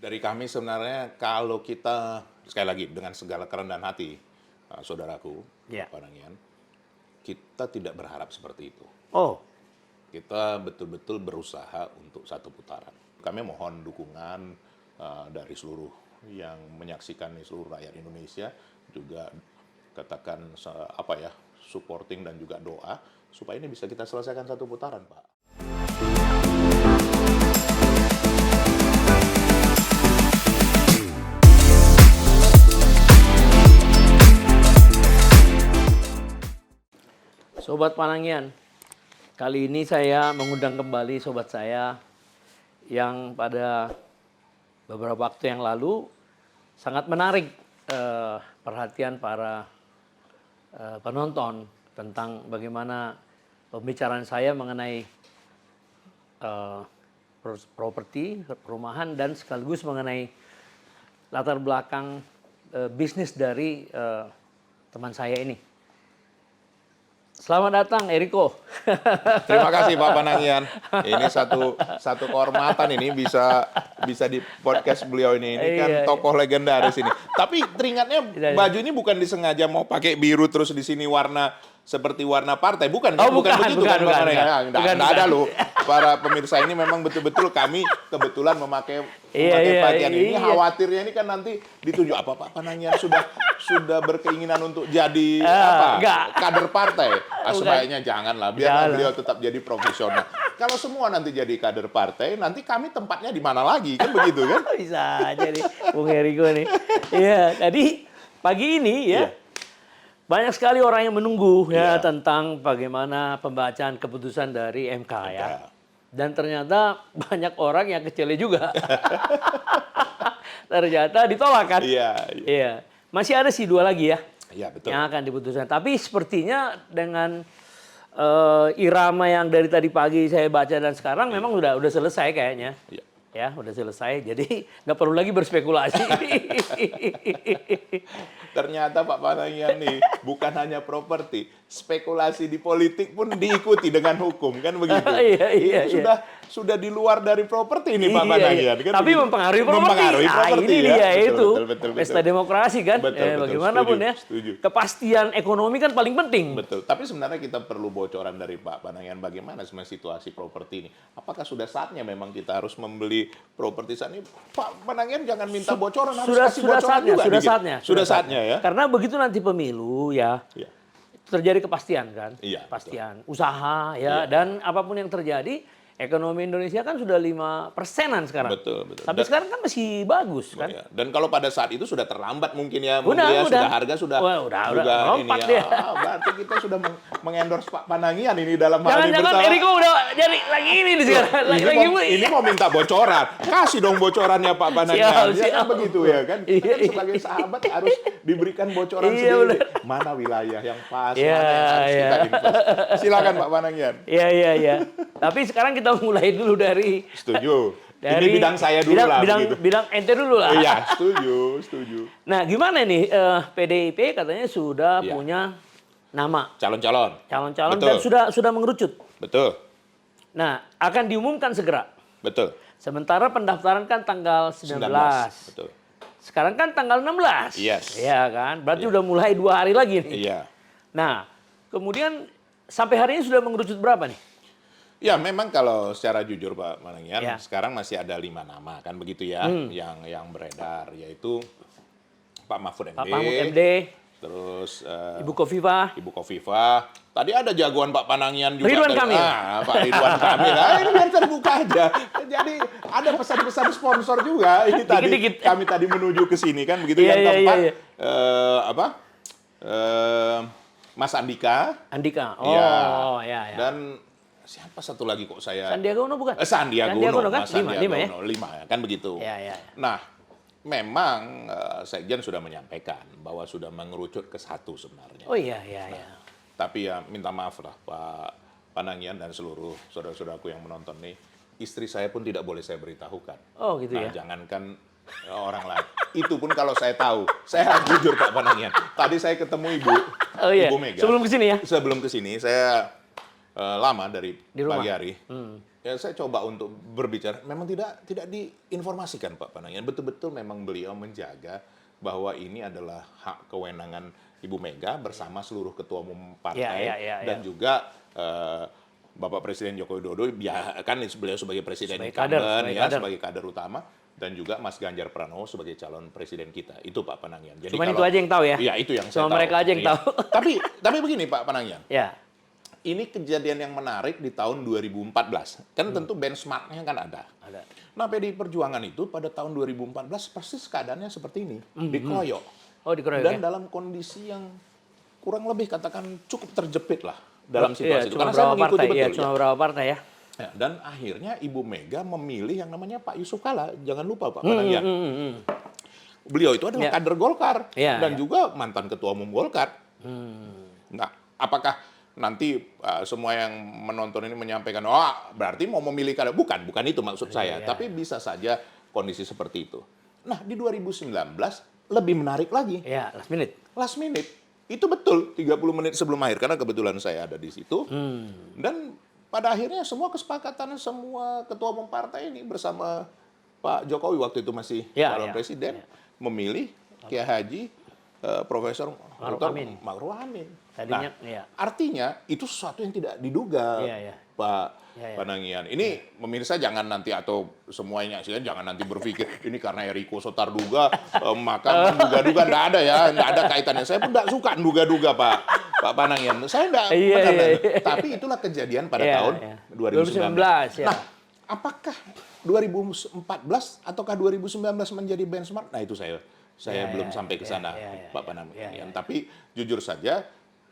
Dari kami sebenarnya kalau kita, sekali lagi dengan segala kerendahan hati, saudaraku, Ya. Pak Nangyan, kita tidak berharap seperti itu. Oh, Kita betul-betul berusaha untuk satu putaran. Kami mohon dukungan dari seluruh yang menyaksikan seluruh rakyat Indonesia, juga katakan supporting dan juga doa supaya ini bisa kita selesaikan satu putaran, Pak. Sobat Panangian, kali ini saya mengundang kembali sobat saya yang pada beberapa waktu yang lalu sangat menarik perhatian para penonton tentang bagaimana pembicaraan saya mengenai properti, perumahan, dan sekaligus mengenai latar belakang bisnis dari teman saya ini. Selamat datang, Eriko. Terima kasih Pak Panangian. Ini satu kehormatan ini bisa di podcast beliau ini. Ini kan tokoh legendaris ini. Tapi teringatnya baju ini bukan disengaja mau pakai biru terus di sini warna seperti warna partai, bukan? Oh, bukan begitu kan Pak Panangian? Nggak ada loh. Para pemirsa ini memang betul-betul kami kebetulan memakai pakaian ini. Khawatirnya ini kan nanti ditunjuk apa Pak Panangian sudah berkeinginan untuk jadi kader partai. Sebaiknya janganlah, biar beliau tetap jadi profesional. Kalau semua nanti jadi kader partai, nanti kami tempatnya di mana lagi, kan begitu kan? Bisa aja nih, Bung Eriko nih. Iya, tadi pagi ini banyak sekali orang yang menunggu tentang bagaimana pembacaan keputusan dari MK ya. Dan ternyata banyak orang yang kecele juga. Ternyata ditolak kan? Iya. Masih ada sih 2 lagi ya. Iya, betul. Yang akan diputuskan. Tapi sepertinya dengan irama yang dari tadi pagi saya baca dan sekarang memang udah selesai kayaknya. Iya. Ya, udah selesai. Jadi nggak perlu lagi berspekulasi. Ternyata Pak Panangian nih bukan hanya properti, spekulasi di politik pun diikuti dengan hukum, kan begitu? Sudah di luar dari properti ini Pak Panangian. Kan tapi begitu. Mempengaruhi properti. Ini dia itu pesta demokrasi kan. Bagaimanapun ya. Setuju. Kepastian ekonomi kan paling penting. Betul. Tapi sebenarnya kita perlu bocoran dari Pak Panangian bagaimana sebenarnya situasi properti ini. Apakah sudah saatnya memang kita harus membeli properti saat ini? Pak Panangian jangan minta bocoran, harus kasih bocoran juga. Sudah saatnya ya. Karena begitu nanti pemilu terjadi kepastian kan, kepastian usaha dan apapun yang terjadi, ekonomi Indonesia kan sudah 5%-an sekarang. Betul. Tapi sekarang kan masih bagus kan. Dan kalau pada saat itu sudah terlambat mungkin ya, udah. harga sudah lompat ini ya. Berarti kita sudah mengendorse Pak Panangian ini dalam hal ini bersama. Jangan-jangan Eriko udah jadi lagi ini di sekarang. Ini mau minta bocoran. Kasih dong bocorannya Pak Panangian. Kan begitu ya kan. Kita kan sebagai sahabat harus diberikan bocoran sendiri. Mana wilayah yang pas, mana yang harus kita invest. Silakan Pak Panangian. Iya. Tapi sekarang kita mulai dulu dari... Setuju. Ini bidang saya dulu lah. Bidang ente dulu lah. Iya, setuju. Nah, gimana nih PDIP katanya sudah punya nama. Calon-calon Dan sudah mengerucut. Betul. Nah, akan diumumkan segera. Betul. Sementara pendaftaran kan tanggal 19. Betul. Sekarang kan tanggal 16. Yes. Iya kan? Berarti udah mulai 2 hari lagi nih. Iya. Nah, kemudian sampai hari ini sudah mengerucut berapa nih? Ya, memang kalau secara jujur Pak Panangian, sekarang masih ada 5 nama kan begitu ya yang beredar, yaitu Pak Mahfud MD, terus Ibu Khofifah. Tadi ada jagoan Pak Panangian juga. Ridwan Kamil. Pak Ridwan Kamil. Ini biar terbuka aja. Jadi ada pesan-pesan sponsor juga. Ini Dikit-dikit. kami tadi menuju ke sini kan begitu. Yang keempat Mas Andika. Oh, ya. Dan siapa satu lagi kok saya? Sandiaga Uno bukan? Sandiaga Uno kan? Mas Sandiaga Uno, 5 ya kan begitu. Ya. Nah, memang Sekjen sudah menyampaikan bahwa sudah mengerucut ke 1 sebenarnya. Oh iya. Tapi ya minta maaf lah Pak Panangian dan seluruh saudara-saudaraku yang menonton nih, istri saya pun tidak boleh saya beritahukan. Oh gitu ya. Jangankan orang lain. Itu pun kalau saya tahu, saya harus jujur Pak Panangian. Tadi saya ketemu Ibu Mega. Sebelum kesini ya? Sebelum kesini saya lama dari pagi hari. Ya, saya coba untuk berbicara. Memang tidak diinformasikan Pak Panangian. Betul-betul memang beliau menjaga bahwa ini adalah hak kewenangan Ibu Mega bersama seluruh ketua umum partai dan juga Bapak Presiden Joko Widodo, kan beliau sebagai presiden sebagai kader utama, dan juga Mas Ganjar Pranowo sebagai calon presiden kita. Itu Pak Panangian. Jadi Cuma itu aja yang tahu ya? Iya, itu yang saya tahu. Mereka aja yang tahu. Tapi begini Pak Panangian. Ya. Ini kejadian yang menarik di tahun 2014. Kan tentu benchmark-nya kan ada. Nah, PDI Perjuangan itu pada tahun 2014 persis keadaannya seperti ini. Dikeroyok. Oh, dikeroyok. Dan dalam kondisi yang kurang lebih katakan cukup terjepit lah dalam situasi itu. Karena saya mengikuti betul. Cuma beberapa partai ya. Dan akhirnya Ibu Mega memilih yang namanya Pak Yusuf Kalla. Jangan lupa Pak Panangian. Beliau itu adalah kader Golkar. Dan juga mantan ketua umum Golkar. Nah, apakah nanti semua yang menonton ini menyampaikan, berarti mau memilih kader. Bukan itu maksud saya. Tapi bisa saja kondisi seperti itu. Nah, di 2019 lebih menarik lagi. Ya, last minute. Last minute. Itu betul, 30 menit sebelum akhir. Karena kebetulan saya ada di situ. Dan pada akhirnya semua kesepakatan semua ketua umum partai ini bersama Pak Jokowi waktu itu masih calon presiden memilih Kiai Haji Profesor Ma'ruf Amin. Nah, artinya itu sesuatu yang tidak diduga, Pak Panangian. Ini pemirsa jangan nanti atau semuanya jangan nanti berpikir ini karena Eriko Sotarduga maka menduga-duga. Enggak ada ya, enggak ada kaitannya. Saya pun enggak suka menduga-duga Pak Panangian. Saya enggak Tapi itulah kejadian pada tahun 2019. Nah, apakah 2014 ataukah 2019 menjadi benchmark? Nah, itu saya belum sampai ke sana, Pak Panangian. Tapi jujur saja,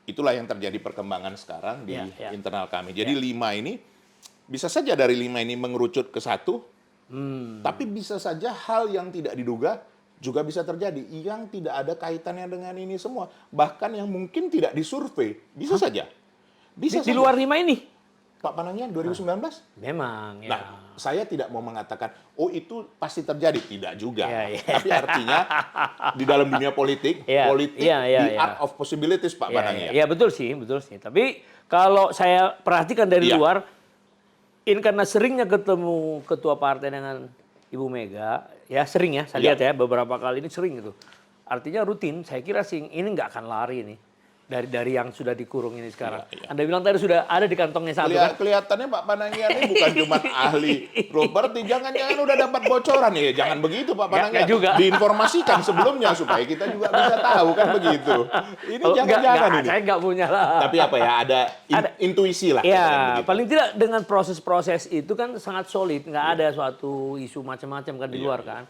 itulah yang terjadi perkembangan sekarang di internal kami. Jadi 5 ini, bisa saja dari 5 ini mengerucut ke 1, tapi bisa saja hal yang tidak diduga juga bisa terjadi, yang tidak ada kaitannya dengan ini semua. Bahkan yang mungkin tidak disurvei, bisa saja. Di luar 5 ini? Pak Panangian 2019? Memang, Nah, saya tidak mau mengatakan, itu pasti terjadi. Tidak juga. Tapi artinya, di dalam dunia politik, the art of possibilities, Pak Panangian. Iya, betul sih. Tapi kalau saya perhatikan dari luar, ini karena seringnya ketemu ketua partai dengan Ibu Mega, sering saya lihat beberapa kali ini sering gitu. Artinya rutin, saya kira sih ini nggak akan lari nih. Dari yang sudah dikurung ini sekarang. Anda bilang tadi sudah ada di kantongnya satu kan? Kelihatannya Pak Panangian ini bukan cuma ahli properti, jangan-jangan udah dapat bocoran ya. Jangan begitu Pak Panangian. Juga. Diinformasikan sebelumnya supaya kita juga bisa tahu kan begitu. Ini jangan-jangan ini. Saya nggak punya lah. Tapi apa ya, ada intuisi lah. Ya, paling tidak dengan proses-proses itu kan sangat solid. Nggak ada suatu isu macam-macam kan di luar kan.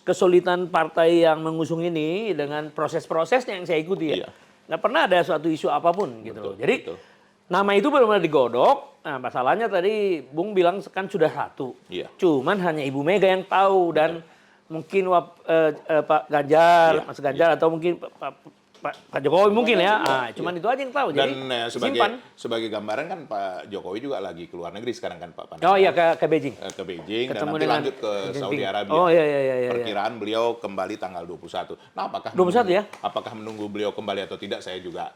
Kesulitan partai yang mengusung ini dengan proses-prosesnya yang saya ikuti nggak pernah ada suatu isu apapun gitu. Jadi nama itu benar-benar digodok. Nah, masalahnya tadi Bung bilang kan sudah 1. Cuman hanya Ibu Mega yang tahu dan mungkin Pak Ganjar, Mas Ganjar atau mungkin Pak Jokowi mungkin ya. Cuman itu aja yang tahu. Dan jadi sebagai gambaran kan Pak Jokowi juga lagi ke luar negeri sekarang kan Pak Panangian. Oh iya, ke Beijing. Ke Beijing dan nanti lanjut ke Saudi Arabia. Oh iya. Perkiraan beliau kembali tanggal 21. Nah, apakah menunggu beliau kembali atau tidak, saya juga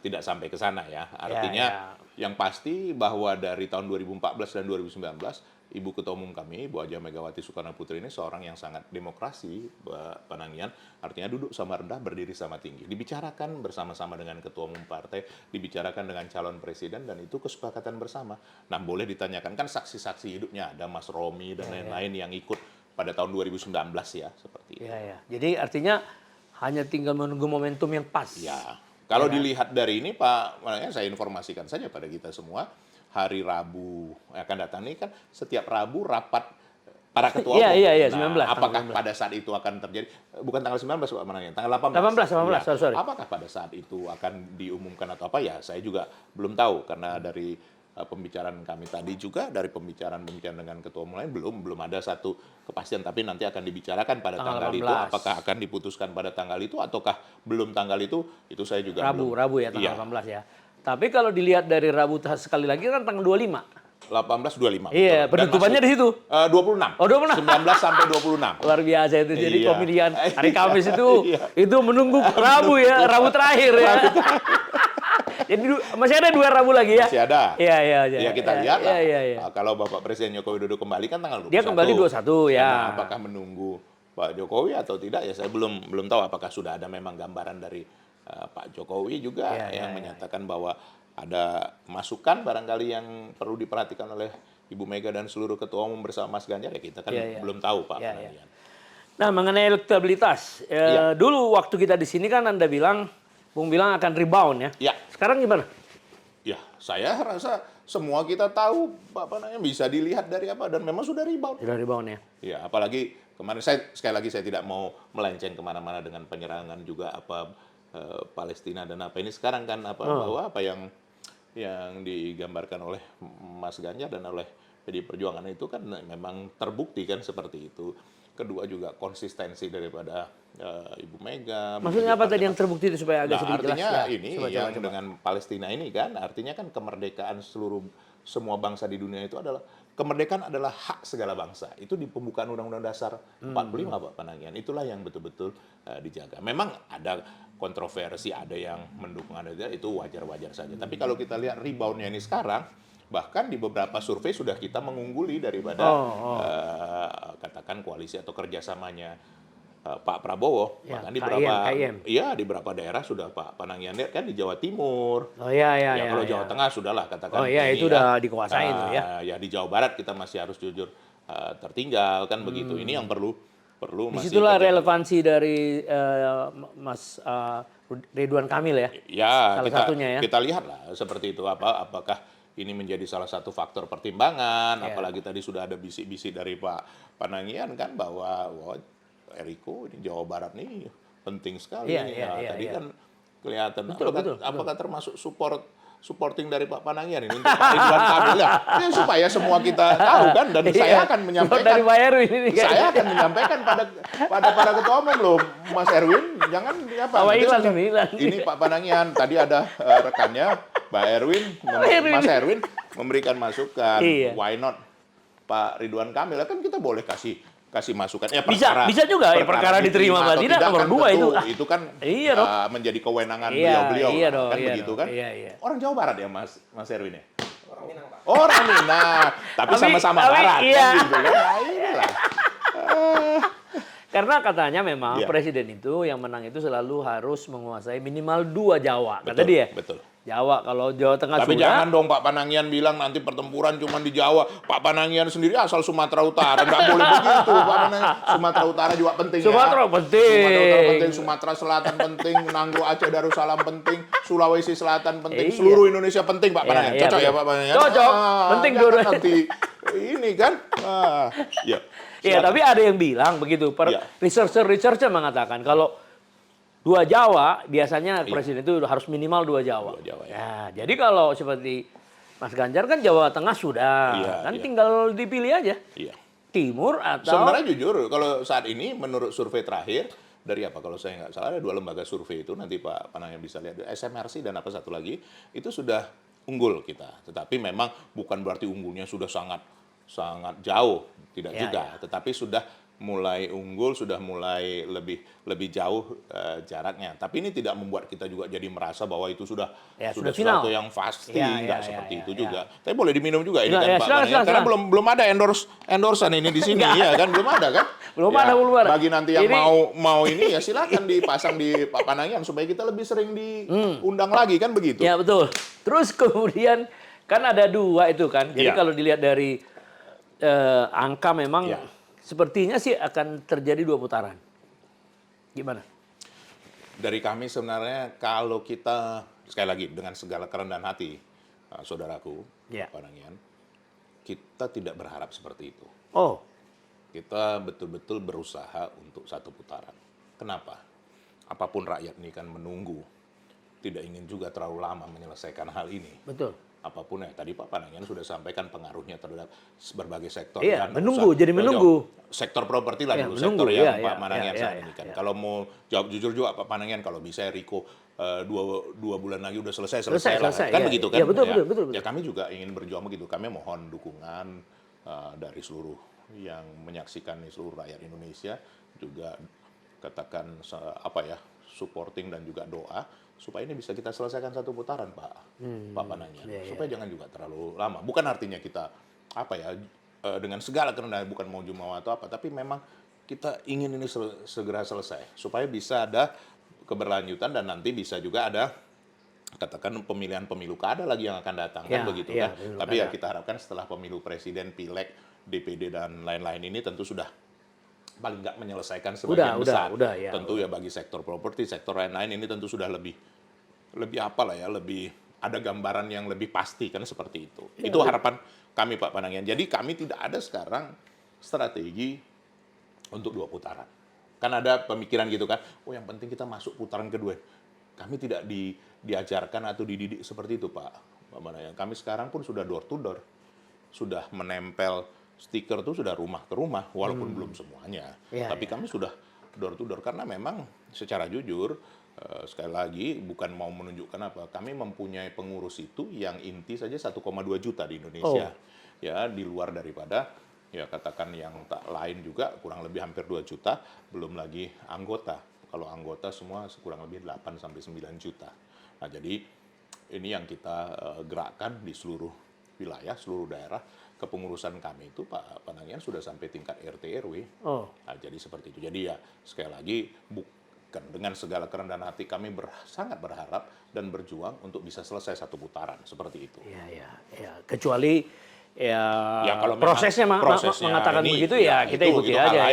tidak sampai ke sana ya. Artinya yang pasti bahwa dari tahun 2014 dan 2019 Ibu Ketua Umum kami, Bu Haja Megawati Soekarno Putri ini seorang yang sangat demokrasi, Pak Panangian. Artinya duduk sama rendah, berdiri sama tinggi. Dibicarakan bersama-sama dengan Ketua Umum Partai, dibicarakan dengan calon presiden, dan itu kesepakatan bersama. Nah, boleh ditanyakan, kan saksi-saksi hidupnya ada Mas Romi dan lain-lain yang ikut pada tahun 2019 ya, seperti itu. Jadi artinya hanya tinggal menunggu momentum yang pas. Kalau dilihat dari ini, Pak, saya informasikan saja pada kita semua, hari Rabu akan datang ini kan setiap Rabu rapat para ketua umum. Iya, 19. Apakah pada saat itu akan terjadi, bukan tanggal 19 Pak Manangin, tanggal 18. 18, sorry. Apakah pada saat itu akan diumumkan atau apa, ya saya juga belum tahu, karena dari pembicaraan kami tadi juga, dari pembicaraan dengan ketua umum lain belum ada satu kepastian, tapi nanti akan dibicarakan pada tanggal itu. Apakah akan diputuskan pada tanggal itu ataukah belum tanggal itu saya juga Rabu ya, tanggal 18 ya. Tapi kalau dilihat dari Rabu sekali lagi kan tanggal 25. 18-25. Iya, penutupannya di situ. 26. Oh, 26. 19 sampai 26. Luar biasa itu. Jadi pemilihan hari Kamis itu menunggu Rabu ya, Rabu terakhir ya. Jadi masih ada 2 Rabu lagi ya? Masih ada. Iya. Ya kita lihat lah. Iya. Kalau Bapak Presiden Joko Widodo kembali kan tanggal 21. Dia kembali 21 ya. Nah, apakah menunggu Pak Jokowi atau tidak ya saya belum tahu apakah sudah ada memang gambaran dari Pak Jokowi juga yang menyatakan bahwa ada masukan barangkali yang perlu diperhatikan oleh Ibu Mega dan seluruh ketua umum bersama Mas Ganjar ya kita kan belum tahu Pak. Nah, mengenai elektabilitas, dulu waktu kita di sini kan Anda bilang, Bung bilang akan rebound ya. Ya. Sekarang gimana? Ya, saya rasa semua kita tahu bisa dilihat dari apa dan memang sudah rebound. Sudah rebound ya. Ya, apalagi kemarin sekali lagi saya tidak mau melenceng kemana-mana dengan penyerangan juga Palestina dan apa ini sekarang kan bahwa apa yang digambarkan oleh Mas Ganjar dan oleh PD Perjuangan itu kan memang terbukti kan seperti itu. Kedua juga konsistensi daripada Ibu Mega. Maksudnya apa tadi yang terbukti itu supaya agak sedikit jelas? Artinya ini coba. Dengan Palestina ini kan artinya kan kemerdekaan semua bangsa di dunia itu adalah kemerdekaan adalah hak segala bangsa. Itu di pembukaan Undang-Undang Dasar 45 Pak Panagian. Itulah yang betul-betul dijaga. Memang ada kontroversi, ada yang mendukung, ada itu wajar-wajar saja. Tapi kalau kita lihat reboundnya ini sekarang, bahkan di beberapa survei sudah kita mengungguli daripada katakan koalisi atau kerjasamanya Pak Prabowo. Ya, Bahkan di beberapa daerah sudah Pak Panagian kan di Jawa Timur. Kalau Jawa Tengah sudahlah katakan. Itu udah dikuasai itu ya. Ya di Jawa Barat kita masih harus jujur tertinggal kan begitu. Ini yang perlu masih. Disitulah relevansi dari Mas Ridwan Kamil ya. Ya, salah satunya ya. Kita lihatlah seperti itu apakah ini menjadi salah satu faktor pertimbangan, apalagi tadi sudah ada bisik-bisik dari Pak Panagian kan bahwa Eriko ini Jawa Barat nih penting sekali. Tadi kan kelihatan. Apakah termasuk supporting dari Pak Panagian ini untuk Pak Ridwan Kamil ya supaya semua kita tahu kan dan saya akan menyampaikan dari Pak Erwin ini kan. Saya akan menyampaikan pada para ketua umum loh Mas Erwin jangan ini Pak Panagian tadi ada rekannya Pak Erwin Mas Erwin memberikan masukan why not Pak Ridwan Kamil kan kita boleh kasih masukan bisa juga perkara diterima atau tidak nomor 2 itu kan menjadi kewenangan beliau kan begitu kan orang Jawa Barat ya Mas Erwin ya orang Minang tapi sama-sama Barat kan gitu kan karena katanya memang presiden itu yang menang itu selalu harus menguasai minimal 2 Jawa kata dia. Betul. Jawa, kalau Jawa Tengah tapi jangan dong Pak Panagian bilang nanti pertempuran cuma di Jawa. Pak Panagian sendiri asal Sumatera Utara. Nggak boleh begitu. Pak Panagian. Sumatera Utara juga penting Sumatera penting. Sumatera Selatan penting. Nanggroe Aceh Darussalam penting. Sulawesi Selatan penting. Seluruh Indonesia penting Pak Panagian. Cocok ya Pak Panagian? Cocok. Penting dulu. Nanti ini kan. Iya, tapi ada yang bilang begitu. Researcher mengatakan kalau 2 Jawa biasanya presiden itu harus minimal 2 Jawa. Ya, jadi kalau seperti Mas Ganjar kan Jawa Tengah sudah, tinggal dipilih aja. Timur atau sebenarnya jujur kalau saat ini menurut survei terakhir dari kalau saya nggak salah ada 2 lembaga survei itu nanti Pak Panagian bisa lihat SMRC dan satu lagi itu sudah unggul kita. Tetapi memang bukan berarti unggulnya sudah sangat jauh, tidak juga. Tetapi sudah mulai unggul, sudah mulai lebih jauh jaraknya. Tapi ini tidak membuat kita juga jadi merasa bahwa itu sudah sesuatu yang pasti, nggak seperti itu juga. Tapi boleh diminum juga ini kan Pak Panagian, karena belum ada endorsean ini di sini, ya kan belum ada kan? Belum ada. Bagi nanti yang mau ini ya silakan dipasang di Pak Panagian supaya kita lebih sering diundang lagi kan begitu. Ya betul. Terus kemudian kan ada 2 itu kan. Jadi kalau dilihat dari angka memang sepertinya sih akan terjadi 2 putaran. Gimana? Dari kami sebenarnya kalau kita, sekali lagi dengan segala kerendahan hati, saudaraku, Panagian, kita tidak berharap seperti itu. Kita betul-betul berusaha untuk 1 putaran. Kenapa? Apapun rakyat ini kan menunggu. Tidak ingin juga terlalu lama menyelesaikan hal ini. Betul. Apapun tadi Pak Panagian sudah sampaikan pengaruhnya terhadap berbagai sektor. Iya, menunggu. Sektor properti lah dulu, sektor yang Pak Panagian saat ini kan. Kalau mau jawab jujur juga Pak Panagian, kalau bisa Riko 2 bulan lagi udah selesai lah. Kan begitu kan? Iya, betul. Ya kami juga ingin berjuang begitu. Kami mohon dukungan dari seluruh yang menyaksikan seluruh rakyat Indonesia juga katakan supporting dan juga doa supaya ini bisa kita selesaikan satu putaran, Pak Panangian. Supaya jangan juga terlalu lama. Bukan artinya kita dengan segala kerendahan, bukan mau jumawa atau apa, tapi memang kita ingin ini segera selesai supaya bisa ada keberlanjutan dan nanti bisa juga ada katakan pemilihan pemilu kada lagi yang akan datang kan begitu kan. Tapi ya kita harapkan setelah pemilu presiden, pileg, DPD dan lain-lain ini tentu sudah paling nggak menyelesaikan sebagian besar. Tentu ya bagi sektor properti, sektor lain-lain ini tentu sudah lebih ada gambaran yang lebih pasti kan seperti itu. Itu harapan kami Pak Panangian. Jadi kami tidak ada sekarang strategi untuk 2 putaran. Kan ada pemikiran gitu kan, yang penting kita masuk putaran kedua. Kami tidak diajarkan atau dididik seperti itu Pak Panangian. Kami sekarang pun sudah door to door. Sudah menempel stiker itu sudah rumah ke rumah, walaupun belum semuanya. Tapi kami sudah door to door karena memang secara jujur, sekali lagi bukan mau menunjukkan apa, kami mempunyai pengurus itu yang inti saja 1,2 juta di Indonesia. Ya, di luar daripada ya katakan yang tak lain juga kurang lebih hampir 2 juta, belum lagi anggota. Kalau anggota semua kurang lebih 8 sampai 9 juta. Nah, jadi ini yang kita gerakkan di seluruh wilayah, seluruh daerah. Kepengurusan kami itu Pak Panangian sudah sampai tingkat RT RW. Nah, jadi seperti itu. Jadi ya sekali lagi bukan dengan segala kerendahan hati kami sangat berharap dan berjuang untuk bisa selesai satu putaran seperti itu. Kecuali kalau prosesnya mengatakan ini, begitu kita ikuti aja.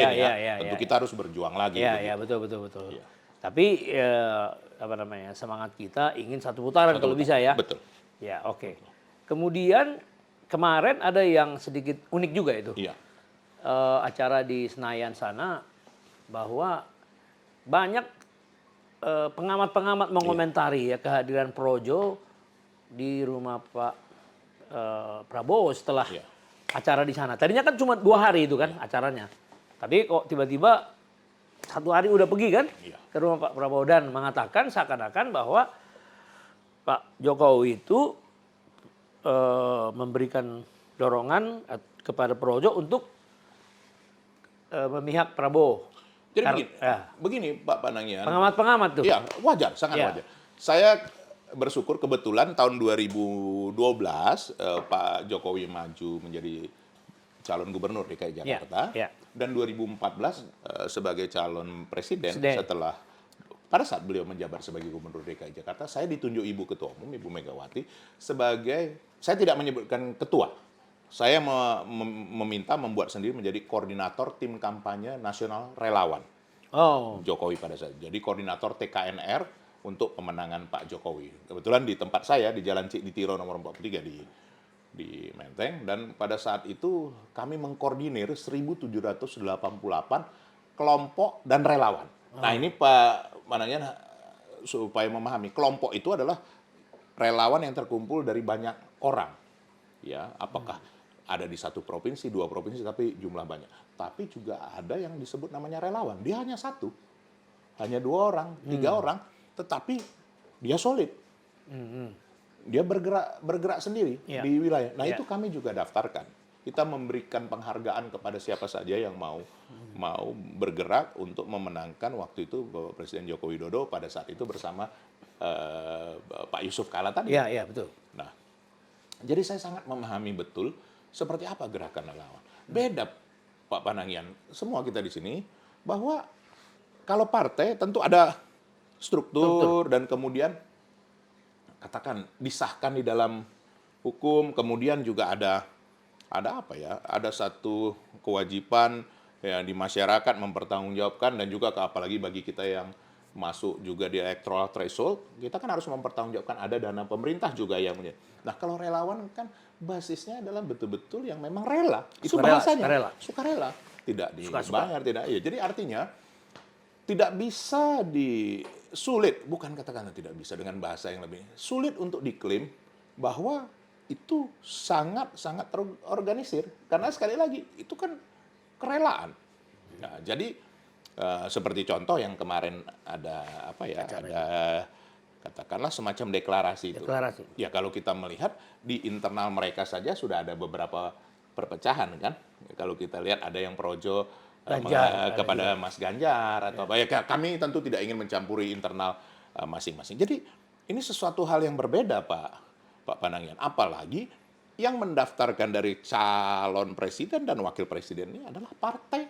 Tentu kita harus berjuang lagi. Betul. Tapi semangat kita ingin satu putaran kalau bisa ya. Betul. Oke. Kemudian kemarin ada yang sedikit unik juga itu. Acara di Senayan sana bahwa banyak pengamat-pengamat mengomentari kehadiran Projo di rumah Pak Prabowo setelah acara di sana. Tadinya kan cuma 2 hari itu kan acaranya. Tapi kok tiba-tiba 1 hari udah pergi kan ke rumah Pak Prabowo dan mengatakan seakan-akan bahwa Pak Jokowi itu memberikan dorongan kepada Projo untuk memihak Prabowo. Jadi begini Pak Panangian. Pengamat-pengamat tuh. Iya, wajar, sangat wajar. Saya bersyukur kebetulan tahun 2012 Pak Jokowi maju menjadi calon gubernur DKI Jakarta. Dan 2014 sebagai calon presiden setelah pada saat beliau menjabat sebagai gubernur DKI Jakarta, saya ditunjuk Ibu Ketua Umum, Ibu Megawati, sebagai, saya tidak menyebutkan ketua, saya meminta membuat sendiri menjadi koordinator tim kampanye nasional relawan Jokowi pada saat itu. Jadi koordinator TKNR untuk pemenangan Pak Jokowi. Kebetulan di tempat saya, di Jalan Cik Ditiro nomor 43 di Menteng, dan pada saat itu kami mengkoordinir 1.788 kelompok dan relawan. Nah ini Pak Panangian supaya memahami, kelompok itu adalah relawan yang terkumpul dari banyak orang. Ya, apakah ada di 1 provinsi, 2 provinsi, tapi jumlah banyak. Tapi juga ada yang disebut namanya relawan. Dia hanya 1, hanya 2 orang, 3 orang, tetapi dia solid. Dia bergerak sendiri di wilayah. Nah itu kami juga daftarkan. Kita memberikan penghargaan kepada siapa saja yang mau bergerak untuk memenangkan waktu itu Bapak Presiden Joko Widodo pada saat itu bersama Pak Yusuf Kala tadi. Iya, betul. Nah, jadi saya sangat memahami betul seperti apa gerakan relawan. Beda Pak Panangian, semua kita di sini, bahwa kalau partai tentu ada struktur dan kemudian katakan disahkan di dalam hukum, kemudian juga ada satu kewajiban di masyarakat mempertanggungjawabkan, dan juga apalagi bagi kita yang masuk juga di electoral threshold, kita kan harus mempertanggungjawabkan ada dana pemerintah juga yang punya. Nah kalau relawan kan basisnya adalah betul-betul yang memang rela. Itu bahasanya. Sukarela. Tidak dibayar, tidak. Ya, jadi artinya tidak bisa sulit, bukan katakanlah tidak bisa dengan bahasa yang lebih sulit untuk diklaim bahwa itu sangat terorganisir, karena sekali lagi itu kan kerelaan. Nah, jadi seperti contoh yang kemarin ada katakanlah semacam deklarasi itu. Ya kalau kita melihat di internal mereka saja sudah ada beberapa perpecahan kan. Kalau kita lihat ada yang Projo kepada Mas Ganjar atau apa. Ya kami tentu tidak ingin mencampuri internal masing-masing. Jadi ini sesuatu hal yang berbeda Pak Panangian. Apalagi yang mendaftarkan dari calon presiden dan wakil presiden ini adalah partai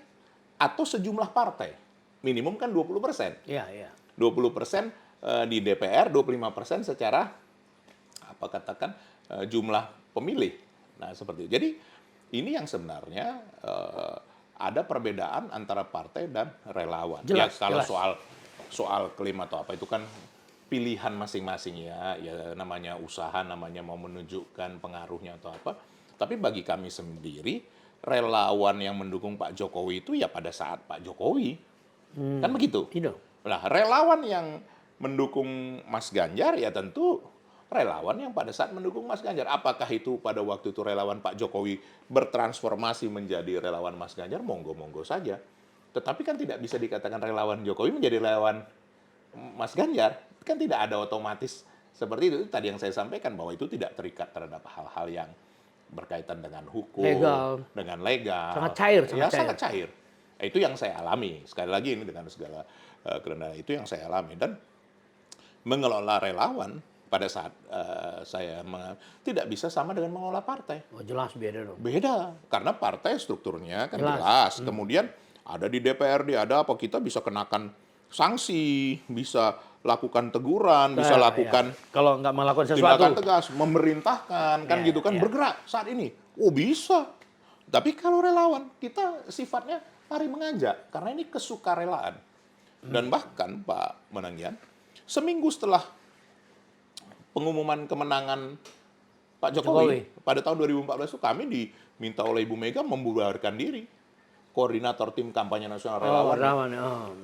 atau sejumlah partai. Minimum kan 20%. Iya, iya. 20% di DPR, 25% secara jumlah pemilih. Nah, seperti itu. Jadi ini yang sebenarnya ada perbedaan antara partai dan relawan. Jelas, kalau jelas. soal klaim atau apa itu kan pilihan masing-masing ya namanya usaha, namanya mau menunjukkan pengaruhnya atau apa. Tapi bagi kami sendiri, relawan yang mendukung Pak Jokowi itu ya pada saat Pak Jokowi. Kan begitu? Tidak. Nah, relawan yang mendukung Mas Ganjar ya tentu relawan yang pada saat mendukung Mas Ganjar. Apakah itu pada waktu itu relawan Pak Jokowi bertransformasi menjadi relawan Mas Ganjar? Monggo-monggo saja. Tetapi kan tidak bisa dikatakan relawan Jokowi menjadi relawan Mas Ganjar. Kan tidak ada otomatis seperti itu. Tadi yang saya sampaikan bahwa itu tidak terikat terhadap hal-hal yang berkaitan dengan hukum, dengan legal. Sangat cair. Sangat cair. Itu yang saya alami. Sekali lagi ini dengan segala kerendahan itu yang saya alami. Dan mengelola relawan pada saat tidak bisa sama dengan mengelola partai. Oh, jelas beda dong. Beda. Karena partai strukturnya kan jelas. Kemudian ada di DPRD, ada apa, kita bisa kenakan sanksi, bisa lakukan teguran, bisa lakukan kalau nggak melakukan sesuatu tindakan tegas, memerintahkan kan gitu kan bergerak saat ini. Oh bisa. Tapi kalau relawan kita sifatnya mari mengajak karena ini kesukarelaan. Dan bahkan Pak Manangian seminggu setelah pengumuman kemenangan Pak Jokowi pada tahun 2014 itu kami diminta oleh Ibu Mega membubarkan diri. Koordinator tim kampanye nasional relawan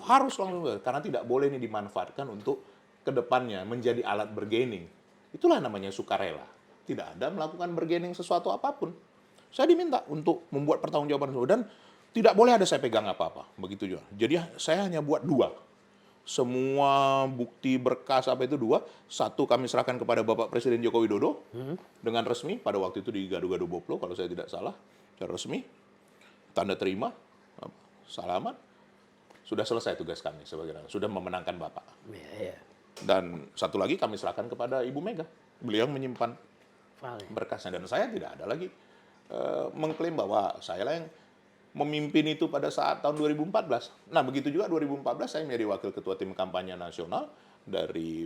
harus langsung karena tidak boleh ini dimanfaatkan untuk kedepannya menjadi alat bargaining. Itulah namanya sukarela. Tidak ada melakukan bargaining sesuatu apapun. Saya diminta untuk membuat pertanggungjawaban dan tidak boleh ada saya pegang apa-apa. Begitu juga. Jadi saya hanya buat 2. Semua bukti berkas apa itu 2. 1 kami serahkan kepada Bapak Presiden Joko Widodo dengan resmi pada waktu itu di Gado-Gado Boplo kalau saya tidak salah secara resmi. Tanda terima, salaman, sudah selesai tugas kami sebagai sudah memenangkan Bapak. Dan 1 lagi kami serahkan kepada Ibu Mega. Beliau menyimpan berkasnya dan saya tidak ada lagi mengklaim bahwa saya lah yang memimpin itu pada saat tahun 2014. Nah, begitu juga 2014 saya menjadi wakil ketua tim kampanye nasional dari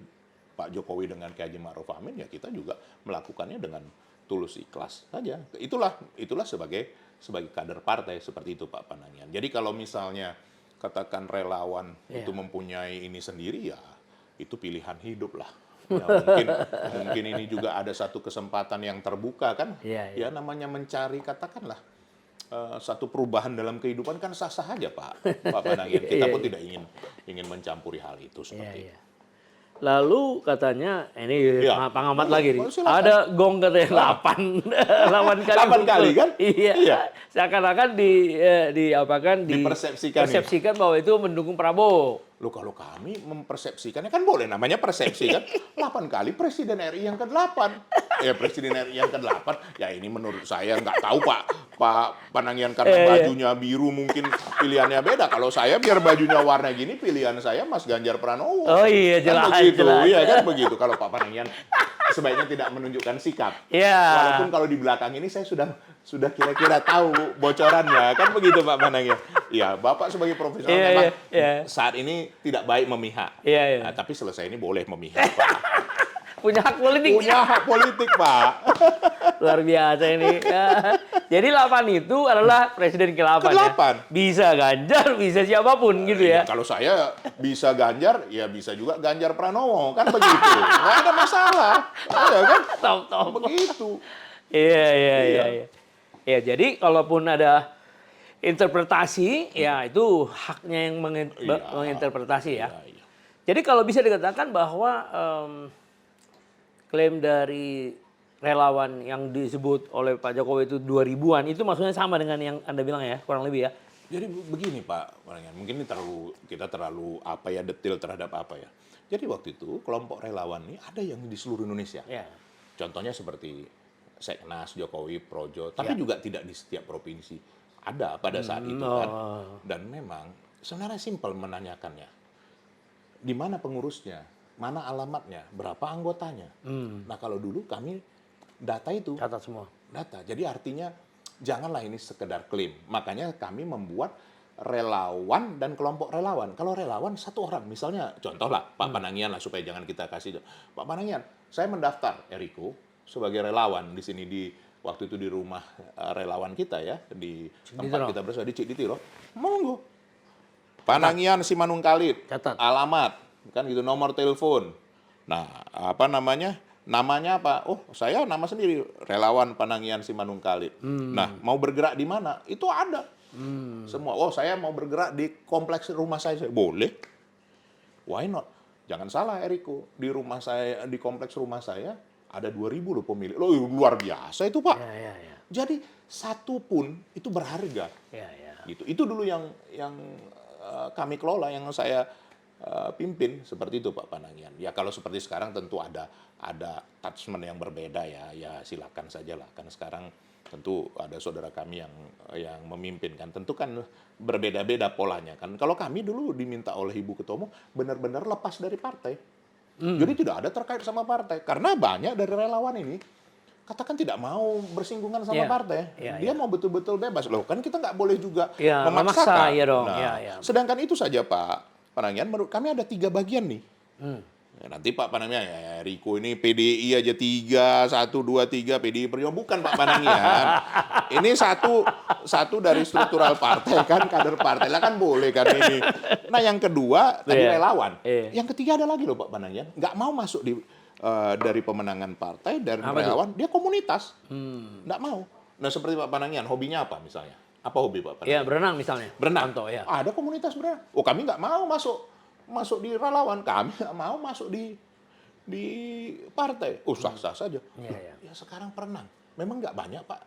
Pak Jokowi dengan Kiai Haji Ma'ruf Amin, ya kita juga melakukannya dengan tulus ikhlas saja. Itulah sebagai kader partai seperti itu Pak Panangian. Jadi kalau misalnya katakan relawan itu mempunyai ini sendiri ya itu pilihan hidup lah. Ya, mungkin ini juga ada satu kesempatan yang terbuka kan. Ya namanya mencari katakanlah satu perubahan dalam kehidupan kan sah-sah aja Pak Panangian. Kita pun tidak ingin mencampuri hal itu seperti itu. Lalu katanya ini pengamat lagi nih. Ada gong katanya 8 kali kan? Iya. Seakan-akan dipersepsikan bahwa itu mendukung Prabowo. Loh kalau kami mempersepsikannya kan boleh namanya persepsi kan. 8 kali Presiden RI yang ke-8. Ya Presiden RI yang ke-8 ya ini menurut saya nggak tahu Pak Panangian karena bajunya biru mungkin pilihannya beda. Kalau saya biar bajunya warna gini pilihan saya Mas Ganjar Pranowo. Oh iya jelas. Kan begitu. Jelas. Iya kan begitu. Kalau Pak Panangian sebaiknya tidak menunjukkan sikap. Walaupun kalau di belakang ini saya sudah kira-kira tahu bocorannya kan begitu Pak Panangian. Ya Bapak sebagai profesional memang saat ini tidak baik memihak. Nah, tapi selesai ini boleh memihak Pak. Punya hak politik. Punya hak politik Pak. Luar biasa ini. Jadi 8 itu adalah presiden ke-8. Ke-8. Bisa Ganjar, bisa siapapun gitu ya. Kalau saya bisa Ganjar, ya bisa juga Ganjar Pranowo. Kan begitu. Nggak ada masalah. Ya kan? Top. Begitu. Iya. Ya, jadi kalaupun ada interpretasi, ya itu haknya yang menginterpretasi ya. Iya. Jadi kalau bisa dikatakan bahwa klaim dari relawan yang disebut oleh Pak Jokowi itu 2000-an, itu maksudnya sama dengan yang Anda bilang ya, kurang lebih ya? Jadi begini Pak, mungkin ini kita terlalu detail terhadap apa ya. Jadi waktu itu kelompok relawan ini ada yang di seluruh Indonesia. Contohnya seperti Seknas, Jokowi, Projo, tapi juga tidak di setiap provinsi. ada pada saat itu kan. Dan memang sebenarnya simpel menanyakannya. Di mana pengurusnya? Mana alamatnya? Berapa anggotanya? Nah kalau dulu kami data itu. Catat semua. Data. Jadi artinya janganlah ini sekedar klaim. Makanya kami membuat relawan dan kelompok relawan. Kalau relawan satu orang, misalnya contohlah Pak Panangian lah supaya jangan kita kasih. Pak Panangian, saya mendaftar Eriko sebagai relawan di sini di waktu itu di rumah relawan kita ya di tempat kita bersama di Cikditiro. Monggo. Panangian Simanung Kalit. Catat. Alamat, kan gitu nomor telepon. Nah, apa namanya? Namanya apa? Oh, saya nama sendiri, relawan Panangian Simanung Kalit. Nah, mau bergerak di mana? Itu ada. Semua. Oh, saya mau bergerak di kompleks rumah saya. Boleh. Why not? Jangan salah, Eriko. Di rumah saya, di kompleks rumah saya ada 2.000 loh pemilih. Loh, luar biasa itu, Pak. Ya. Jadi satu pun itu berharga. Ya. Gitu. Itu dulu yang kami kelola, yang saya pimpin seperti itu Pak Panangian. Ya kalau seperti sekarang tentu ada attachment yang berbeda ya. Ya silakan sajalah. Kan sekarang tentu ada saudara kami yang memimpin kan. Tentu kan berbeda-beda polanya kan. Kalau kami dulu diminta oleh Ibu Ketua Umum benar-benar lepas dari partai. Jadi tidak ada terkait sama partai. Karena banyak dari relawan ini katakan tidak mau bersinggungan sama partai. Dia mau betul-betul bebas. Loh kan kita nggak boleh juga memaksakan. Ya dong. Nah, sedangkan itu saja Pak Panangian, menurut kami ada 3 bagian nih. Ya, nanti Pak Panangian, ya Riko ini PDI aja 3, 1, 2, 3, PDI Perjuangan. Bukan Pak Panangian. Ini satu dari struktural partai kan, kader partai lah kan boleh kan ini. Nah yang kedua, tadi relawan. Yang ketiga ada lagi loh Pak Panangian. Nggak mau masuk dari pemenangan partai, dari relawan, dia komunitas. Nggak mau. Nah seperti Pak Panangian, hobinya apa misalnya? Apa hobi Pak Panangian? Ya, berenang misalnya. Berenang. Contoh, ya. Ada komunitas berenang. Oh kami nggak mau masuk di relawan, kami nggak mau masuk di partai. Oh sah-sah saja. Ya sekarang perenang. Memang nggak banyak Pak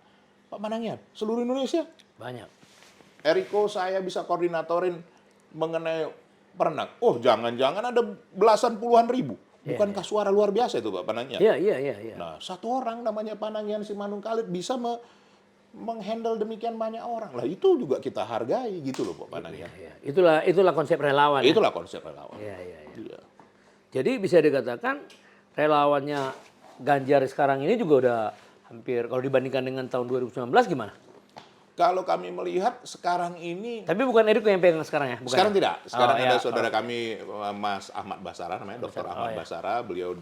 Panangian. Seluruh Indonesia. Banyak. Eriko saya bisa koordinatorin mengenai perenang. Oh jangan-jangan ada belasan puluhan ribu. Bukankah suara luar biasa itu Pak Panangian? Iya. Nah satu orang namanya Panangian Simanung Kalit bisa menghandle demikian banyak orang. Lah itu juga kita hargai gitu loh Pak Panangian. Itulah konsep relawan. Itulah konsep relawan. Iya. Jadi bisa dikatakan relawannya Ganjar sekarang ini juga udah hampir kalau dibandingkan dengan tahun 2019 gimana? Kalau kami melihat sekarang ini. Tapi bukan Eriko yang pegang sekarang ya? Bukan Sekarang ya? tidak. Sekarang ada saudara kami Mas Ahmad Basara namanya, Dr. Ahmad Basara. Beliau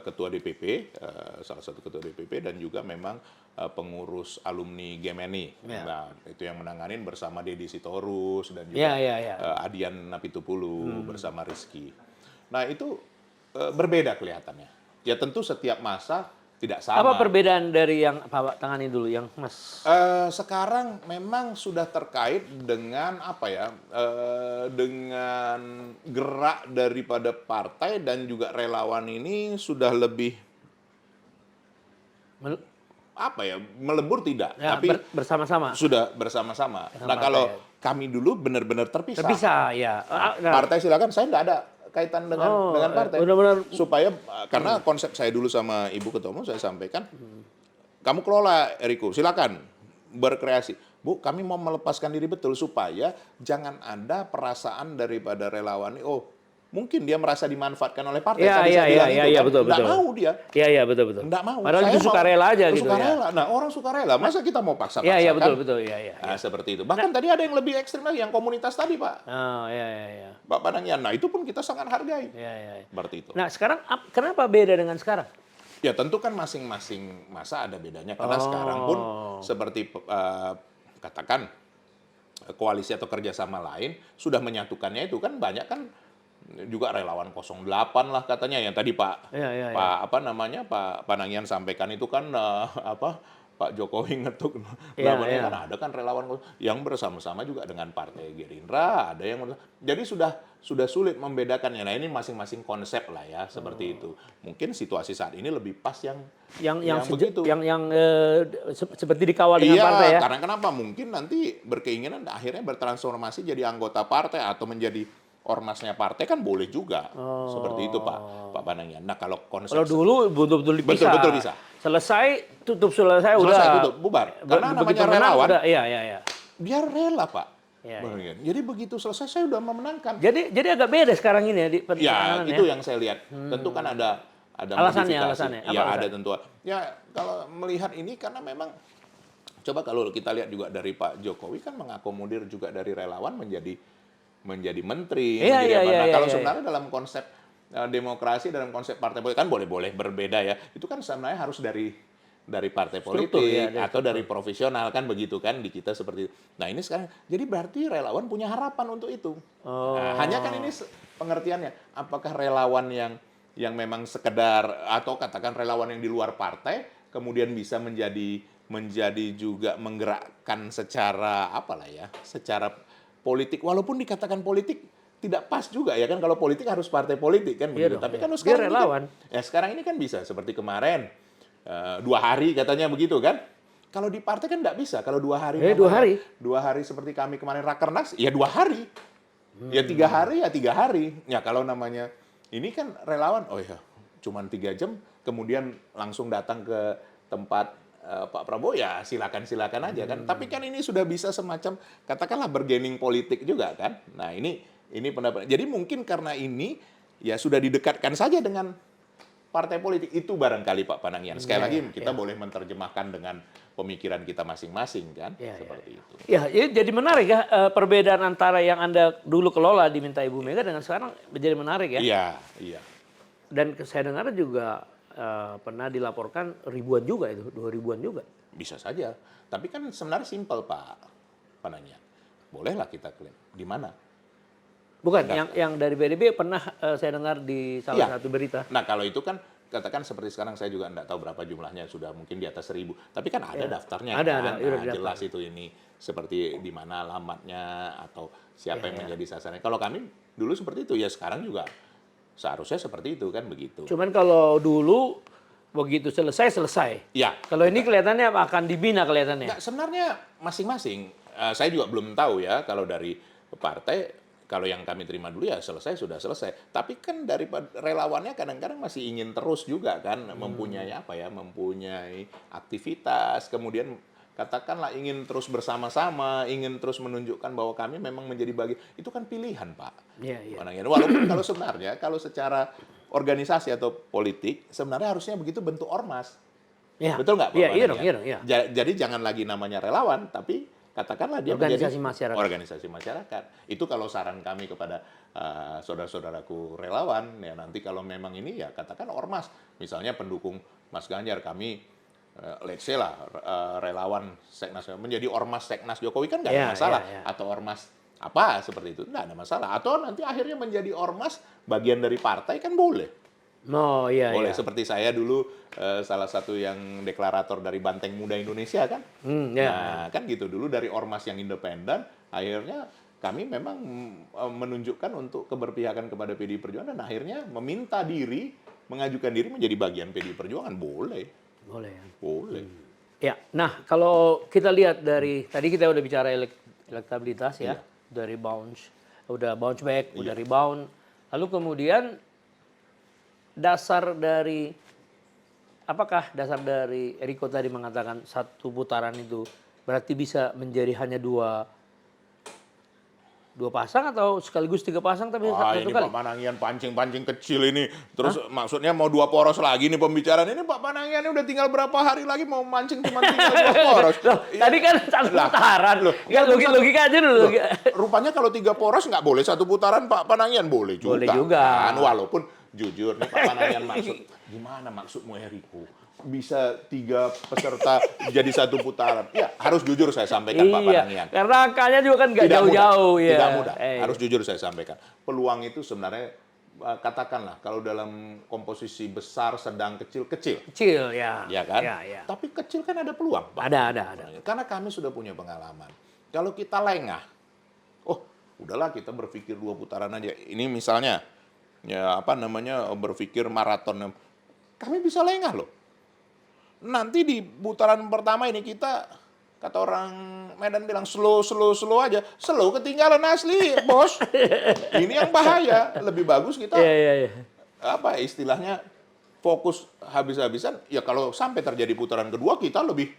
ketua DPP, salah satu ketua DPP dan juga memang pengurus alumni Gemeni. Nah, itu yang menanganin bersama Dedi Sitorus dan juga Adian Napitupulu bersama Rizky. Nah, itu berbeda kelihatannya. Ya tentu setiap masa tidak sama. Apa perbedaan dari yang Pak tangani dulu, yang Mas? Sekarang memang sudah terkait dengan apa ya, dengan gerak daripada partai dan juga relawan ini sudah lebih melebur tidak, tapi bersama-sama. Sudah bersama-sama. Nah kalau kami dulu benar-benar terpisah. Terpisah ya. Partai silakan, saya tidak ada kaitan dengan partai. Benar-benar. Supaya karena konsep saya dulu sama Ibu Ketua Umum saya sampaikan, kamu kelola Eriko, silakan berkreasi. Bu, kami mau melepaskan diri betul supaya jangan ada perasaan daripada relawan. Oh, mungkin dia merasa dimanfaatkan oleh partai. Iya, betul. Nggak mau dia. Iya, betul. Nggak mau. Padahal itu sukarela aja gitu ya. Nah, orang sukarela. Masa kita mau paksa-paksa? Iya, betul. Iya. Nah, seperti itu. Bahkan tadi ada yang lebih ekstrim lagi, yang komunitas tadi, Pak. Oh, iya. Pak Panangian. Nah, itu pun kita sangat hargai. Iya. Seperti itu. Nah, sekarang kenapa beda dengan sekarang? Ya, tentu kan masing-masing masa ada bedanya. Karena sekarang pun seperti katakan koalisi atau kerjasama lain sudah menyatukannya itu kan banyak kan juga relawan 08 lah katanya yang tadi Pak Pak Panangian sampaikan itu kan Pak Jokowi ngetuk namanya kan ada kan relawan yang bersama-sama juga dengan Partai Gerindra, ada yang jadi sudah sulit membedakannya. Nah, ini masing-masing konsep lah ya seperti itu. Mungkin situasi saat ini lebih pas yang begitu. Yang seperti dikawal dengan partai ya. Karena kenapa? Mungkin nanti berkeinginan akhirnya bertransformasi jadi anggota partai atau menjadi ormasnya partai kan boleh juga. Seperti itu Pak Panangian. Nah, kalau dulu betul-betul dipisah. Betul bisa. Selesai tutup udah. Tutup bubar. Karena namanya relawan. Iya. dia rela, Pak. Ya, ya. Jadi begitu selesai saya udah memenangkan. Jadi agak beda sekarang ini ya di Ya, itu yang saya lihat. Tentu kan ada alasannya. Ya, Apa ada tentu. Ya, kalau melihat ini karena memang coba kalau kita lihat juga dari Pak Jokowi kan mengakomodir juga dari relawan menjadi menteri, Iya, menjadi iya, apa. iya, Nah, iya, kalau iya. sebenarnya dalam konsep demokrasi, dalam konsep partai politik kan boleh-boleh berbeda ya. Itu kan sebenarnya harus dari partai Struktur, politik ya, atau dari profesional kan begitu kan di kita seperti itu. Nah, ini sekarang jadi berarti relawan punya harapan untuk itu. Oh. Nah, hanya kan ini pengertiannya apakah relawan yang memang sekedar atau katakan relawan yang di luar partai kemudian bisa menjadi juga menggerakkan secara apalah ya, secara politik walaupun dikatakan politik tidak pas juga ya kan kalau politik harus partai politik kan begitu. Dong, Tapi iya. kan Dia sekarang relawan. sekarang ini kan bisa seperti kemarin 2 hari katanya begitu kan. Kalau di partai kan nggak bisa. Kalau 2 hari. 2 hari. 2 hari seperti kami kemarin Rakernas, ya 2 hari. Ya 3 hari, ya 3 hari. Ya kalau namanya ini kan relawan, oh ya cuman 3 jam, kemudian langsung datang ke tempat Pak Prabowo, ya silakan aja kan. Tapi kan ini sudah bisa semacam katakanlah bergening politik juga kan. Nah ini pendapat. Jadi mungkin karena ini ya sudah didekatkan saja dengan partai politik itu barangkali Pak Panangian. Sekali lagi kita boleh menerjemahkan dengan pemikiran kita masing-masing kan, seperti itu. Ya, jadi menarik ya perbedaan antara yang Anda dulu kelola diminta Ibu Mega dengan sekarang menjadi menarik ya. Iya. Dan saya dengar juga pernah dilaporkan ribuan juga itu, 2 ribuan juga. Bisa saja. Tapi kan sebenarnya simpel Pak Panangian. Bolehlah kita klaim. Di mana? Bukan, yang dari PDB pernah saya dengar di salah satu berita. Nah, kalau itu kan katakan seperti sekarang saya juga enggak tahu berapa jumlahnya, sudah mungkin di atas 1.000. Tapi kan ada daftarnya kan. Nah, jelas itu ini seperti di mana alamatnya atau siapa yang menjadi sasarannya. Kalau kami dulu seperti itu ya sekarang juga seharusnya seperti itu kan begitu. Cuman kalau dulu begitu selesai. Ya. Kalau ini kelihatannya akan dibina kelihatannya. Enggak, sebenarnya masing-masing. Saya juga belum tahu ya kalau dari partai. Kalau yang kami terima dulu ya sudah selesai. Tapi kan dari relawannya kadang-kadang masih ingin terus juga kan mempunyai aktivitas, kemudian katakanlah ingin terus bersama-sama, ingin terus menunjukkan bahwa kami memang menjadi bagian. Itu kan pilihan, Pak. Iya. Walaupun kalau sebenarnya kalau secara organisasi atau politik sebenarnya harusnya begitu bentuk ormas. Ya. Betul nggak, Pak? Iya dong. Jadi jangan lagi namanya relawan, tapi katakanlah dia organisasi menjadi masyarakat. Organisasi masyarakat. Itu kalau saran kami kepada saudara-saudaraku relawan, ya nanti kalau memang ini ya katakan ormas. Misalnya pendukung Mas Ganjar, kami let's say lah relawan Seknas, menjadi ormas Seknas Jokowi kan nggak ada masalah. Atau ormas apa seperti itu, nggak ada masalah. Atau nanti akhirnya menjadi ormas bagian dari partai kan boleh. Oh iya. Boleh, seperti saya dulu salah satu yang deklarator dari Banteng Muda Indonesia kan. Nah, kan gitu dulu dari ormas yang independen, akhirnya kami memang menunjukkan untuk keberpihakan kepada PDI Perjuangan dan akhirnya meminta diri, mengajukan diri menjadi bagian PDI Perjuangan. Boleh. Ya, nah kalau kita lihat dari tadi kita udah bicara elektabilitas ya, dari bounce back, udah rebound, lalu kemudian apakah dasar dari Eriko tadi mengatakan satu putaran itu berarti bisa menjadi hanya dua pasang atau sekaligus 3 pasang tapi satu ini kali? Pak Panangian pancing-pancing kecil ini. Terus maksudnya mau 2 poros lagi nih pembicaraan ini Pak Panangian ini udah tinggal berapa hari lagi mau mancing cuma tinggal 2 poros. Tadi kan satu putaran. Logika aja dulu. Rupanya kalau 3 poros nggak boleh satu putaran Pak Panangian, boleh juga. Boleh juga. Kan, walaupun jujur nih Pak Panangian gimana maksudmu Eriko? Bisa 3 peserta jadi satu putaran. Ya, harus jujur saya sampaikan Pak Panangian. Karena angkanya juga kan nggak jauh-jauh ya. Tidak mudah. Harus jujur saya sampaikan. Peluang itu sebenarnya katakanlah kalau dalam komposisi besar, sedang, kecil. Kecil ya. Ya kan? Ya. Tapi kecil kan ada peluang, Pak. Ada. Karena kami sudah punya pengalaman. Kalau kita lengah, udahlah kita berpikir 2 putaran aja. Ini misalnya berpikir maraton. Kami bisa lengah loh. Nanti di putaran pertama ini kita, kata orang Medan bilang slow aja. Slow ketinggalan asli, bos. Ini yang bahaya. Lebih bagus kita, istilahnya fokus habis-habisan. Ya kalau sampai terjadi putaran kedua kita lebih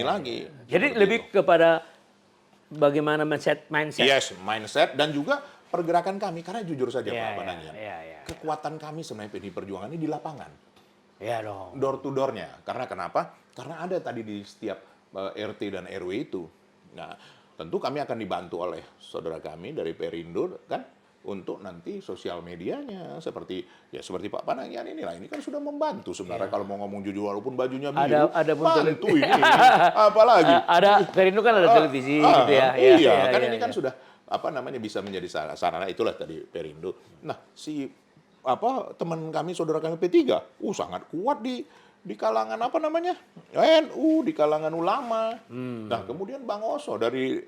lagi. Jadi lebih kepada bagaimana mindset. Yes, mindset dan juga pergerakan kami. Karena jujur saja Pak Panangian, Iya. kekuatan kami sebenarnya PDI Perjuangan ini di lapangan. Iya dong. Door to door-nya. Karena kenapa? Karena ada tadi di setiap RT dan RW itu. Nah, tentu kami akan dibantu oleh saudara kami dari Perindo kan untuk nanti sosial medianya seperti Pak Panangian inilah. Ini kan sudah membantu sebenarnya kalau mau ngomong jujur walaupun bajunya biru. Ada bantu ini. Apalagi ada Perindo kan ada televisi gitu ya. Iya, kan ini kan sudah bisa menjadi sarana itulah tadi Perindo. Nah, teman kami saudara kami P3 sangat kuat di kalangan NU, di kalangan ulama. Nah, kemudian Bang Oso dari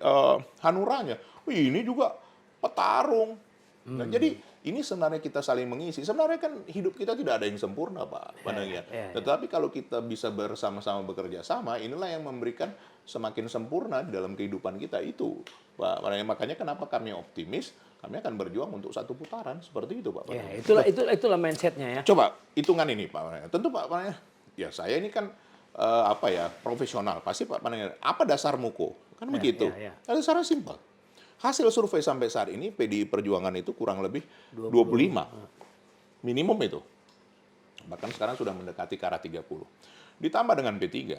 Hanuranya. Ini juga petarung. Nah, jadi ini sebenarnya kita saling mengisi. Sebenarnya kan hidup kita tidak ada yang sempurna, Pak Panangian. Tetapi kalau kita bisa bersama-sama bekerja sama, inilah yang memberikan semakin sempurna di dalam kehidupan kita itu, Pak Panangian. Makanya kenapa kami optimis, kami akan berjuang untuk satu putaran seperti itu, Pak Panangian. Itulah mindsetnya ya. Coba hitungan ini, Pak Panangian. Tentu Pak Panangian, ya saya ini kan profesional. Pasti Pak Panangian, apa dasar MUKO? Kan begitu. Dasarnya simpel. Hasil survei sampai saat ini PDI Perjuangan itu kurang lebih 25. Minimum itu. Bahkan sekarang sudah mendekati ke arah 30. Ditambah dengan P3.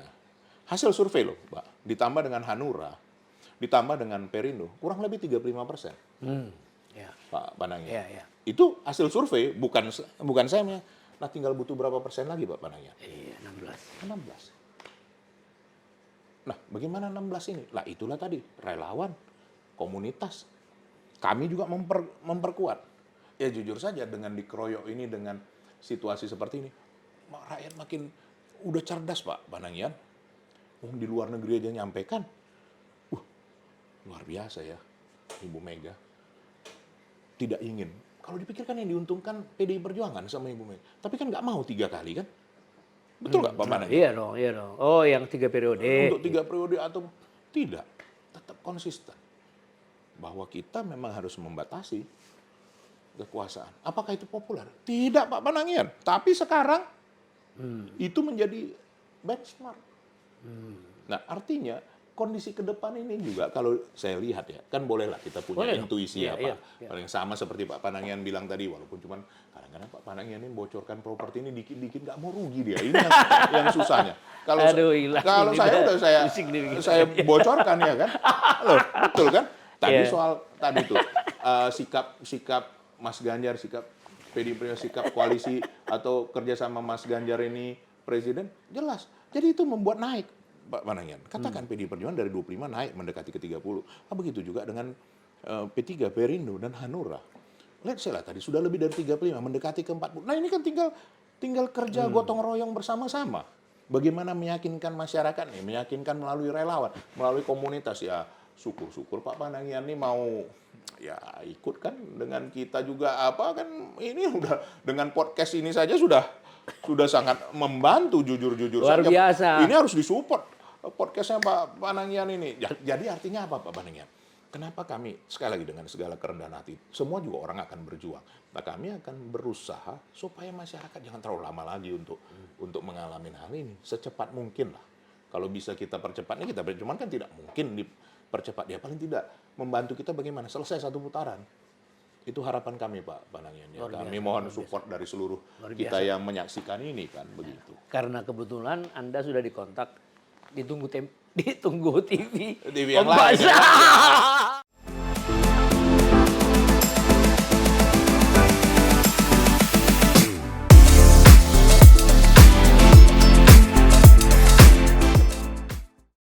Hasil survei loh, Pak. Ditambah dengan Hanura. Ditambah dengan Perindo. Kurang lebih 35%. Pak Panangian. Itu hasil survei, bukan saya. Nah, tinggal butuh berapa persen lagi, Pak Panangian? 16. Nah, bagaimana 16 ini? Lah, itulah tadi, relawan. Komunitas. Kami juga memperkuat. Ya jujur saja dengan dikeroyok ini, dengan situasi seperti ini, rakyat makin udah cerdas Pak Panangian. Di luar negeri aja nyampaikan. Luar biasa ya, Ibu Mega. Tidak ingin. Kalau dipikirkan yang diuntungkan PDI Perjuangan sama Ibu Mega. Tapi kan nggak mau 3 kali kan? Betul nggak Pak Panangian? Iya dong. Oh, yang 3 periode. Untuk 3 periode atau tidak. Tetap konsisten. Bahwa kita memang harus membatasi kekuasaan. Apakah itu populer? Tidak, Pak Panangian. Tapi sekarang itu menjadi benchmark. Nah, artinya kondisi ke depan ini juga kalau saya lihat ya, kan bolehlah kita punya intuisi paling sama seperti Pak Panangian bilang tadi, walaupun cuman kadang-kadang Pak Panangian ini bocorkan properti ini dikit-dikit nggak mau rugi dia. Ini yang susahnya. Kalau saya bocorkan ya kan, loh, betul kan? Tadi soal itu sikap Mas Ganjar, sikap PDI Perjuangan, sikap koalisi atau kerjasama Mas Ganjar ini presiden jelas. Jadi itu membuat naik Pak Panangian. Katakan PDI Perjuangan dari 25 naik mendekati ke 30. Begitu juga dengan P3, Perindo dan Hanura. Lihat saya lah tadi sudah lebih dari 35 mendekati ke 40. Nah ini kan tinggal kerja gotong royong bersama-sama. Bagaimana meyakinkan masyarakat nih, meyakinkan melalui relawan, melalui komunitas ya. Syukur-syukur Pak Panangian ini mau ya ikut kan dengan kita juga kan ini udah dengan podcast ini saja sudah sangat membantu jujur-jujur luar saja. Biasa. Ini harus disupport podcastnya Pak Panangian ini. Jadi artinya apa Pak Panangian? Kenapa kami sekali lagi dengan segala kerendahan hati, semua juga orang akan berjuang. Nah, kami akan berusaha supaya masyarakat jangan terlalu lama lagi untuk mengalami hal ini secepat mungkin lah. Kalau bisa kita percepatnya kita cuman kan tidak mungkin dipercepat dia, paling tidak membantu kita bagaimana selesai satu putaran. Itu harapan kami Pak Panangian. Ya. Kami mohon support dari seluruh kita yang menyaksikan ini kan begitu. Karena kebetulan Anda sudah dikontak, ditunggu TV TV yang lain. Ya.